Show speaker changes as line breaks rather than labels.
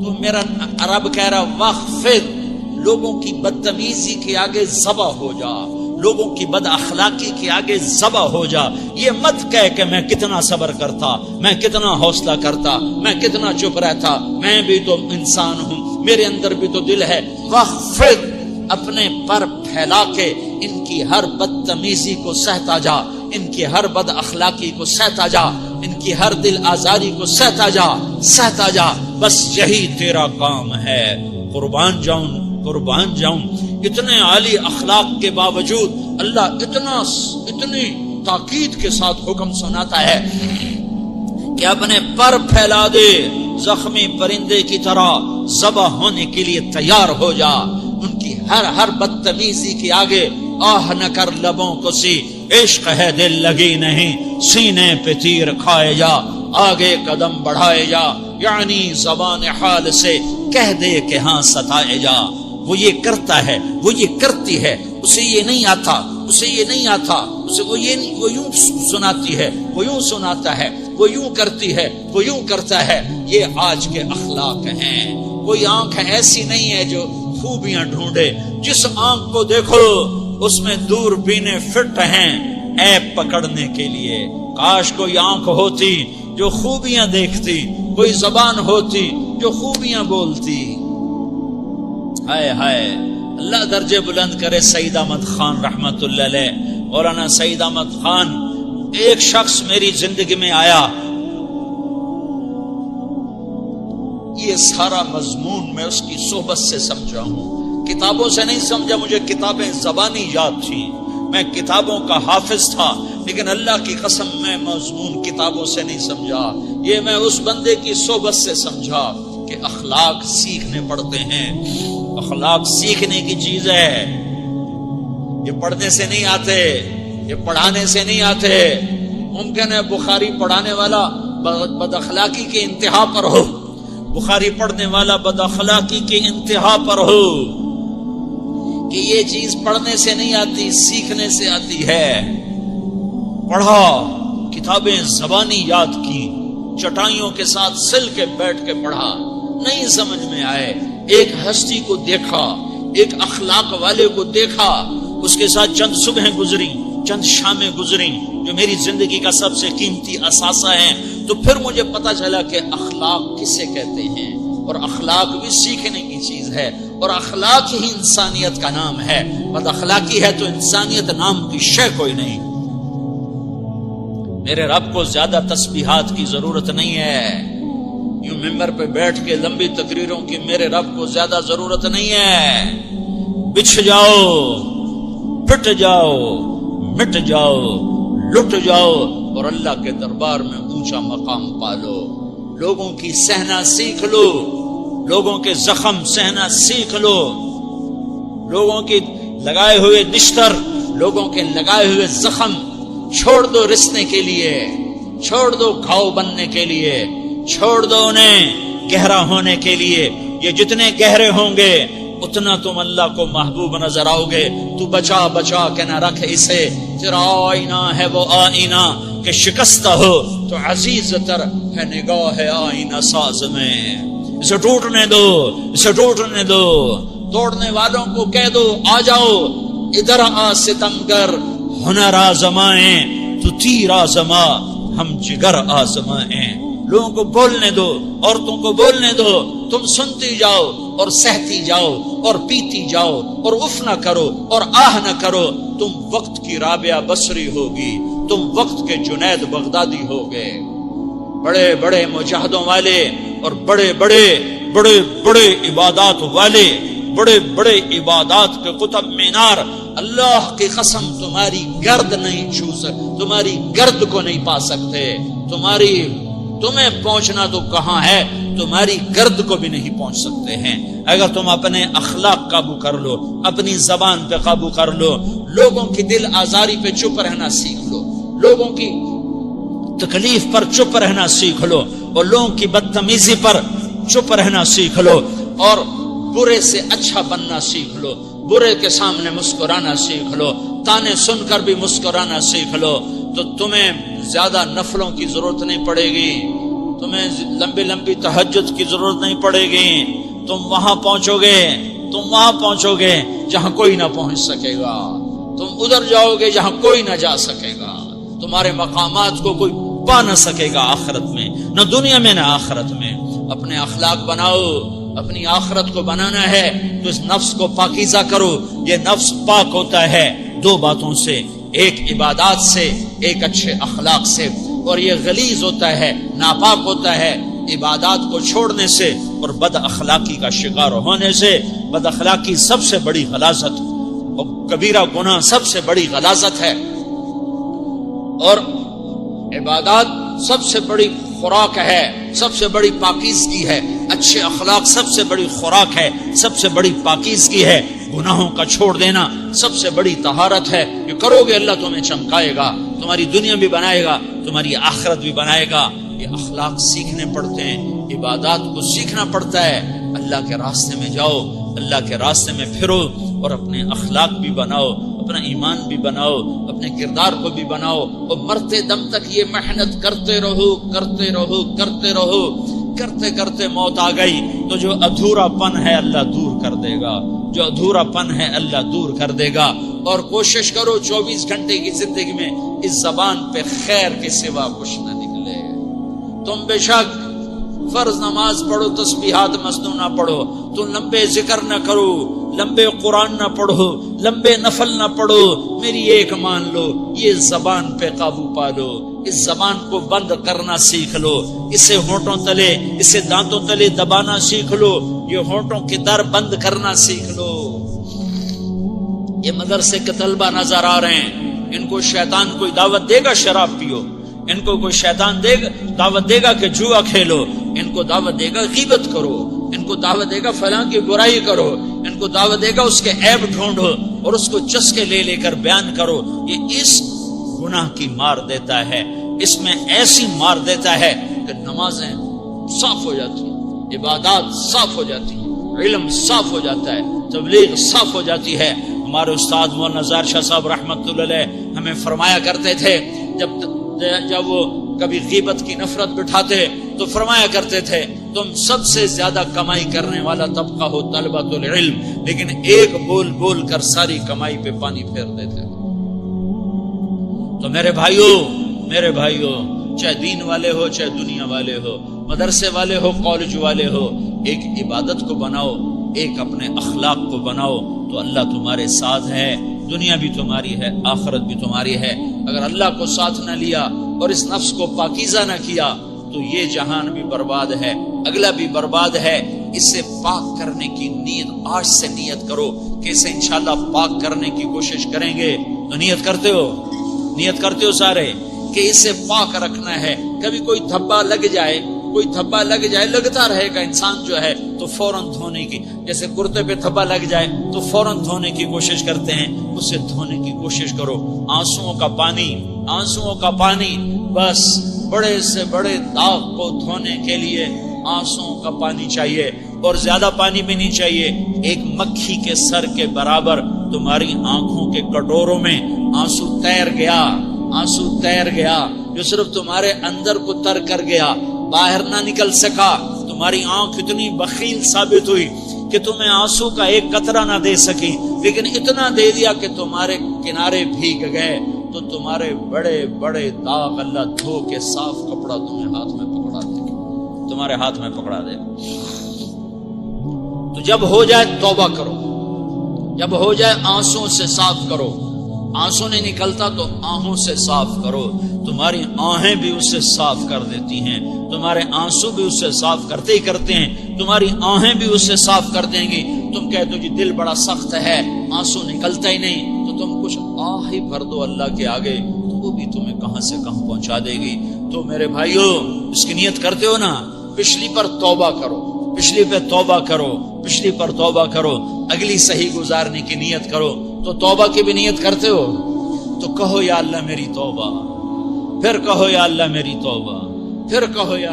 تو میرا رب کہہ رہا وخفض، لوگوں کی بدتمیزی کے آگے ذبح ہو جا، لوگوں کی بد اخلاقی کے آگے ذبح ہو جا. یہ مت کہہ کہ میں کتنا صبر کرتا، میں کتنا حوصلہ کرتا، میں کتنا چپ رہتا، میں بھی تو انسان ہوں، میرے اندر بھی تو دل ہے. وخفض، اپنے پر پھیلا کے ان کی ہر بدتمیزی کو سہتا جا، ان کی ہر بد اخلاقی کو سہتا جا، ان کی ہر دل آزاری کو سہتا جا، سہتا جا. بس یہی تیرا کام ہے. قربان جاؤں. اتنے عالی اخلاق کے باوجود اللہ اتنی تاکید کے ساتھ حکم سناتا ہے کہ اپنے پر پھیلا دے، زخمی پرندے کی طرح ذبح ہونے کے لیے تیار ہو جا. ان کی ہر بدتمیزی کے آگے آہ نہ کر لبوں کو سی، عشق ہے دل لگی نہیں، سینے پہ تیر کھائے جا، آگے قدم بڑھائے جا، یعنی زبان حال سے کہہ دے کہ ہاں ستائے جا. وہ یہ کرتا ہے، وہ یہ کرتی ہے، اسے یہ نہیں آتا، اسے یہ نہیں آتا، اسے وہ یوں سناتی ہے، وہ یوں سناتا ہے، وہ یوں کرتی ہے، وہ یوں کرتا ہے. یہ آج کے اخلاق ہیں. کوئی آنکھ ایسی نہیں ہے جو خوبیاں ڈھونڈے. جس آنکھ کو دیکھو اس میں دوربینیں فٹ ہیں عیب پکڑنے کے لیے. کاش کوئی آنکھ ہوتی جو خوبیاں دیکھتی، کوئی زبان ہوتی جو خوبیاں بولتی. ہائے ہائے. اللہ درجے بلند کرے سعید احمد خان رحمت اللہ علیہ. مولانا سعید احمد خان، ایک شخص میری زندگی میں آیا، یہ سارا مضمون میں اس کی صحبت سے سمجھا ہوں، کتابوں سے نہیں سمجھا. مجھے کتابیں زبانی یاد تھیں، میں کتابوں کا حافظ تھا، لیکن اللہ کی قسم میں مضمون کتابوں سے نہیں سمجھا. یہ میں اس بندے کی صحبت سے سمجھا کہ اخلاق سیکھنے پڑتے ہیں. اخلاق سیکھنے کی چیز ہے، یہ پڑھنے سے نہیں آتے، یہ پڑھانے سے نہیں آتے. ممکن ہے بخاری پڑھانے والا بد اخلاقی کے انتہا پر ہو، بخاری پڑھنے والا بد اخلاقی کے انتہا پر ہو، کہ یہ چیز پڑھنے سے نہیں آتی، سیکھنے سے آتی ہے. پڑھا، کتابیں زبانی یاد کی، چٹائیوں کے ساتھ سل کے بیٹھ کے پڑھا، نہیں سمجھ میں آئے. ایک ہستی کو دیکھا، ایک اخلاق والے کو دیکھا، اس کے ساتھ چند صبحیں گزری، چند شامیں گزری جو میری زندگی کا سب سے قیمتی اثاثہ ہیں. تو پھر مجھے پتا چلا کہ اخلاق کسے کہتے ہیں، اور اخلاق بھی سیکھنے کی چیز ہے، اور اخلاق ہی انسانیت کا نام ہے. بد اخلاقی ہے تو انسانیت نام کی شے کوئی نہیں. میرے رب کو زیادہ تسبیحات کی ضرورت نہیں ہے. یوں ممبر پہ بیٹھ کے لمبی تقریروں کی میرے رب کو زیادہ ضرورت نہیں ہے. بچھ جاؤ، پٹ جاؤ، مٹ جاؤ، لٹ جاؤ، اور اللہ کے دربار میں اونچا مقام پالو. لوگوں کی سہنا سیکھ لو، لوگوں کے زخم سہنا سیکھ لو، لوگوں کی لگائے ہوئے نشتر، لوگوں کے لگائے ہوئے زخم چھوڑ دو رسنے کے لیے، چھوڑ دو گھاؤ بننے کے لیے، چھوڑ دو انہیں گہرا ہونے کے لیے. یہ جتنے گہرے ہوں گے اتنا تم اللہ کو محبوب نظر آؤ گے. تو بچا بچا کے نہ رکھ اسے، تیرا آئینہ ہے وہ آئینہ کہ شکستہ ہو تو عزیز تر ہے نگاہ آئینہ ساز میں. اسے ٹوٹنے دو، اسے ٹوٹنے دو. توڑنے والوں کو کہہ دو آ جاؤ ادھر آ ستمگر، ہنر آزمائیں تو تیر آزما، ہم جگر آزمائیں. لوگوں کو بولنے دو، عورتوں کو بولنے دو. تم سنتی جاؤ اور سہتی جاؤ اور پیتی جاؤ اور اف نہ کرو اور آہ نہ کرو. تم وقت کی رابعہ بصری ہوگی، تم وقت کے جنید بغدادی ہوگے. بڑے بڑے مجاہدوں والے اور بڑے بڑے بڑے بڑے عبادات والے، بڑے بڑے عبادات کے قطب مینار، اللہ کی قسم تمہاری گرد نہیں چھو سکتے، تمہاری گرد کو نہیں پا سکتے. تمہیں پہنچنا تو کہاں ہے، تمہاری گرد کو بھی نہیں پہنچ سکتے ہیں. اگر تم اپنے اخلاق قابو کر لو، اپنی زبان پہ قابو کر لو، لوگوں کی دل آزاری پہ چپ رہنا سیکھ لو، لوگوں کی تکلیف پر چپ رہنا سیکھ لو، اور لوگوں کی بدتمیزی پر چپ رہنا سیکھ لو، اور برے سے اچھا بننا سیکھ لو، برے کے سامنے مسکرانا سیکھ لو، تانے سن کر بھی مسکرانا سیکھ لو، تو تمہیں زیادہ نفلوں کی ضرورت نہیں پڑے گی. تمہیں لمبی لمبی تہجد کی ضرورت نہیں پڑے گی. تم وہاں پہنچو گے جہاں کوئی نہ پہنچ سکے گا. تم ادھر جاؤ گے جہاں کوئی نہ جا سکے گا. تمہارے مقامات کو کوئی پا نہ سکے گا آخرت میں، نہ دنیا میں نہ آخرت میں. اپنے اخلاق بناؤ. اپنی آخرت کو بنانا ہے تو اس نفس کو پاکیزہ کرو. یہ نفس پاک ہوتا ہے دو باتوں سے، ایک عبادات سے، ایک اچھے اخلاق سے. اور یہ غلیظ ہوتا ہے، ناپاک ہوتا ہے عبادات کو چھوڑنے سے اور بد اخلاقی کا شکار ہونے سے. بد اخلاقی سب سے بڑی غلاظت اور کبیرہ گناہ سب سے بڑی غلاظت ہے، اور عبادات سب سے بڑی خوراک ہے، سب سے بڑی پاکیزگی ہے. اچھے اخلاق سب سے بڑی خوراک ہے، سب سے بڑی پاکیزگی ہے. گناہوں کا چھوڑ دینا سب سے بڑی طہارت ہے. یہ کرو گے اللہ تمہیں چمکائے گا، تمہاری دنیا بھی بنائے گا، تمہاری آخرت بھی بنائے گا. یہ اخلاق سیکھنے پڑتے ہیں، عبادات کو سیکھنا پڑتا ہے. اللہ کے راستے میں جاؤ، اللہ کے راستے میں پھرو اور اپنے اخلاق بھی بناؤ، اپنا ایمان بھی بناؤ، اپنے کردار کو بھی بناؤ. اور مرتے دم تک یہ محنت کرتے رہو. کرتے کرتے موت آ گئی تو جو ادھورا پن ہے اللہ دور کر دے گا. جو ادھورا پن ہے اللہ دور کر دے گا. اور کوشش کرو 24 گھنٹے کی زندگی میں اس زبان پہ خیر کے سوا کچھ نہ نکلے. تم بے شک فرض نماز پڑھو، تسبیحات مسنونہ پڑھو، تم لمبے ذکر نہ کرو، لمبے قرآن نہ پڑھو، لمبے نفل نہ پڑھو. میری ایک مان لو، یہ زبان پہ قابو پا لو. اس زبان کو بند کرنا سیکھ لو. اسے ہونٹوں تلے، اسے دانتوں تلے دبانا سیکھ لو. یہ ہونٹوں کے در بند کرنا سیکھ لو. یہ مدرسے کے طلبہ نظر آ رہے ہیں، ان کو شیطان کوئی دعوت دے گا شراب پیو، ان کو کوئی شیطان دعوت دے گا کہ جوا کھیلو، ان کو دعوت دے گا غیبت کرو، ان کو دعوت دے گا فلاں کی برائی کرو، ان کو دعوت دے گا اس کے عیب ڈھونڈو اور اس کو چسکے لے کر بیان کرو. یہ اس گناہ کی مار دیتا ہے، اس میں ایسی مار دیتا ہے کہ نمازیں صاف ہو جاتی ہیں، عبادات صاف ہو جاتی ہیں، علم صاف ہو جاتا ہے، تبلیغ صاف ہو جاتی ہے. ہمارے استاد مولانا زار شاہ صاحب رحمۃ اللہ علیہ ہمیں فرمایا کرتے تھے، جب وہ کبھی غیبت کی نفرت بٹھاتے تو فرمایا کرتے تھے تم سب سے زیادہ کمائی کرنے والا طبقہ ہو طلبۃ العلم، لیکن ایک بول کر ساری کمائی پہ پانی پھیر دیتے. تو میرے بھائیوں چاہے دین والے ہو، چاہے دنیا والے ہو، مدرسے والے ہو، کالج والے ہو، ایک عبادت کو بناؤ، ایک اپنے اخلاق کو بناؤ تو اللہ تمہارے ساتھ ہے. دنیا بھی تمہاری ہے، آخرت بھی تمہاری ہے. اگر اللہ کو ساتھ نہ لیا اور اس نفس کو پاکیزہ نہ کیا تو یہ جہان بھی برباد ہے، اگلا بھی برباد ہے. اسے پاک کرنے کی نیت آج سے نیت کرو کہ اسے انشاءاللہ پاک کرنے کی کوشش کریں گے. تو نیت کرتے ہو سارے کہ اسے پاک رکھنا ہے. کبھی کوئی دھبا لگ جائے لگتا رہے گا انسان جو ہے تو فوراً دھونے کی، جیسے کرتے پہ دھبا لگ جائے تو فوراً دھونے کی کوشش کرتے ہیں، اسے دھونے کی کوشش کرو. آنسوؤں کا پانی بس بڑے سے بڑے داغ کو دھونے کے لیے آنسوؤں کا پانی چاہیے، اور زیادہ پانی بھی نہیں چاہیے. ایک مکھی کے سر کے برابر تمہاری آنکھوں کے کٹوروں میں آنسو تیر گیا جو صرف تمہارے اندر کو تر کر گیا، باہر نہ نکل سکا. تمہاری آنکھ اتنی بخیل ثابت ہوئی کہ تمہیں آنسو کا ایک قطرہ نہ دے سکی، لیکن اتنا دے دیا کہ تمہارے کنارے بھیگ گئے. تو تمہارے بڑے بڑے داغ اللہ دھو کے صاف کپڑا تمہیں ہاتھ میں پکڑا دے. تو جب ہو جائے توبہ کرو، جب ہو جائے آنسوں سے صاف کرو. آنسو نہیں نکلتا تو آہوں سے صاف کرو. تمہاری آہیں بھی اسے صاف کر دیتی ہیں، تمہارے آنسو بھی اسے صاف کرتے ہیں، تمہاری آہیں بھی اسے صاف کر دیں گی. تم کہتے ہو کہ دل بڑا سخت ہے، آنسو نکلتا ہی نہیں، تو تم کچھ آہ ہی بھر دو اللہ کے آگے، تو وہ بھی تمہیں کہاں سے کہاں پہنچا دے گی. تو میرے بھائیو اس کی نیت کرتے ہو نا، پچھلی پر توبہ کرو، اگلی صحیح گزارنے کی نیت کرو. تو توبہ کی بھی نیت کرتے ہو تو کہو یا اللہ میری توبہ، پھر کہو یا اللہ میری توبہ، پھر کہو یا